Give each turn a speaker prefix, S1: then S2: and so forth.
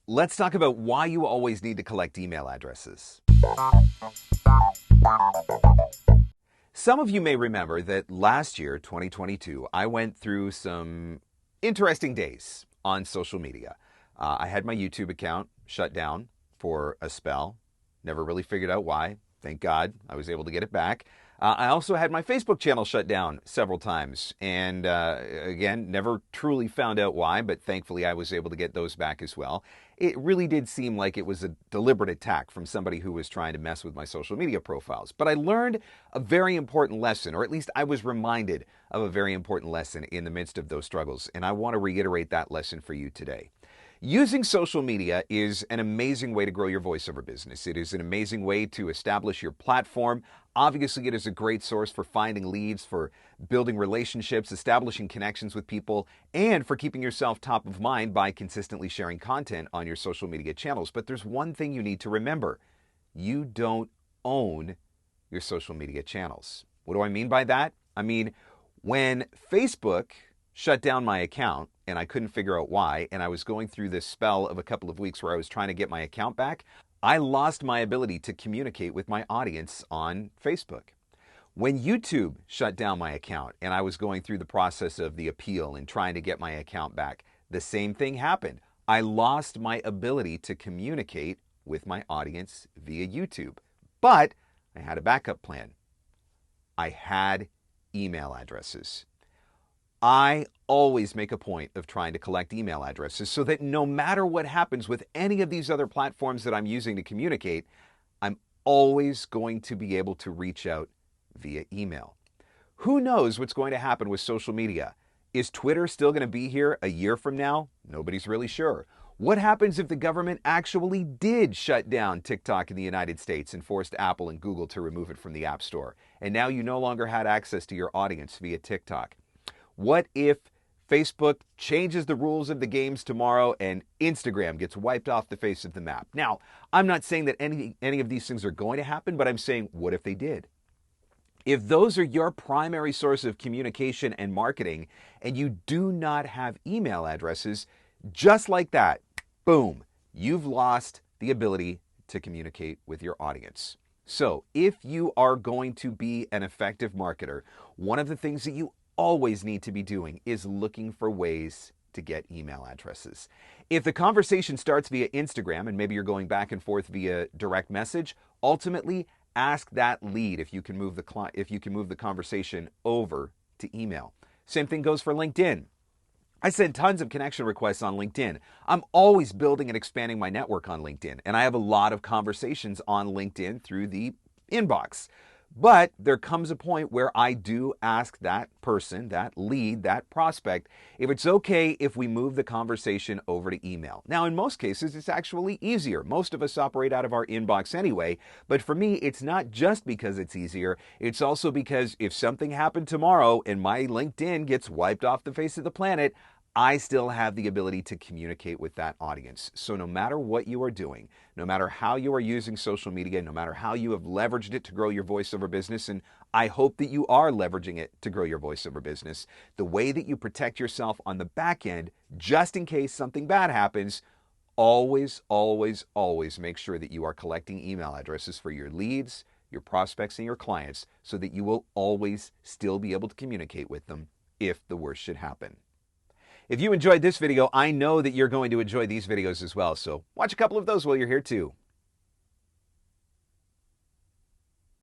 S1: Let's talk about why you always need to collect email addresses. Some of you may remember that last year, 2022, I went through some interesting days on social media. I had my YouTube account shut down for a spell. Never really figured out why. Thank God I was able to get it back. I also had my Facebook channel shut down several times. And again, never truly found out why, but thankfully I was able to get those back as well. It really did seem like it was a deliberate attack from somebody who was trying to mess with my social media profiles. But I learned a very important lesson, or at least I was reminded of a very important lesson in the midst of those struggles. And I want to reiterate that lesson for you today. Using social media is an amazing way to grow your voiceover business. It is an amazing way to establish your platform. Obviously, it is a great source for finding leads, for building relationships, establishing connections with people, and for keeping yourself top of mind by consistently sharing content on your social media channels. But there's one thing you need to remember. You don't own your social media channels. What do I mean by that? I mean, when Facebook shut down my account, and I couldn't figure out why, and I was going through this spell of a couple of weeks where I was trying to get my account back, I lost my ability to communicate with my audience on Facebook. When YouTube shut down my account, and I was going through the process of the appeal and trying to get my account back, the same thing happened. I lost my ability to communicate with my audience via YouTube. But I had a backup plan. I had email addresses. I always make a point of trying to collect email addresses so that no matter what happens with any of these other platforms that I'm using to communicate, I'm always going to be able to reach out via email. Who knows what's going to happen with social media? Is Twitter still going to be here a year from now? Nobody's really sure. What happens if the government actually did shut down TikTok in the United States and forced Apple and Google to remove it from the App Store, and now you no longer had access to your audience via TikTok? What if Facebook changes the rules of the games tomorrow and Instagram gets wiped off the face of the map? Now, I'm not saying that any of these things are going to happen, but I'm saying, what if they did? If those are your primary source of communication and marketing, and you do not have email addresses, just like that, boom, you've lost the ability to communicate with your audience. So if you are going to be an effective marketer, one of the things that you always need to be doing is looking for ways to get email addresses. If the conversation starts via Instagram and maybe you're going back and forth via direct message, ultimately ask that lead if you can move the conversation over to email. Same thing goes for LinkedIn. I send tons of connection requests on LinkedIn. I'm always building and expanding my network on LinkedIn, and I have a lot of conversations on LinkedIn through the inbox. But there comes a point where I do ask that person, that lead, that prospect, if it's okay if we move the conversation over to email. Now, in most cases, it's actually easier. Most of us operate out of our inbox anyway. But for me, it's not just because it's easier. It's also because if something happened tomorrow and my LinkedIn gets wiped off the face of the planet, I still have the ability to communicate with that audience. So no matter what you are doing, no matter how you are using social media, no matter how you have leveraged it to grow your voiceover business, and I hope that you are leveraging it to grow your voiceover business, the way that you protect yourself on the back end, just in case something bad happens, always, always, always make sure that you are collecting email addresses for your leads, your prospects, and your clients so that you will always still be able to communicate with them if the worst should happen. If you enjoyed this video, I know that you're going to enjoy these videos as well, so watch a couple of those while you're here too.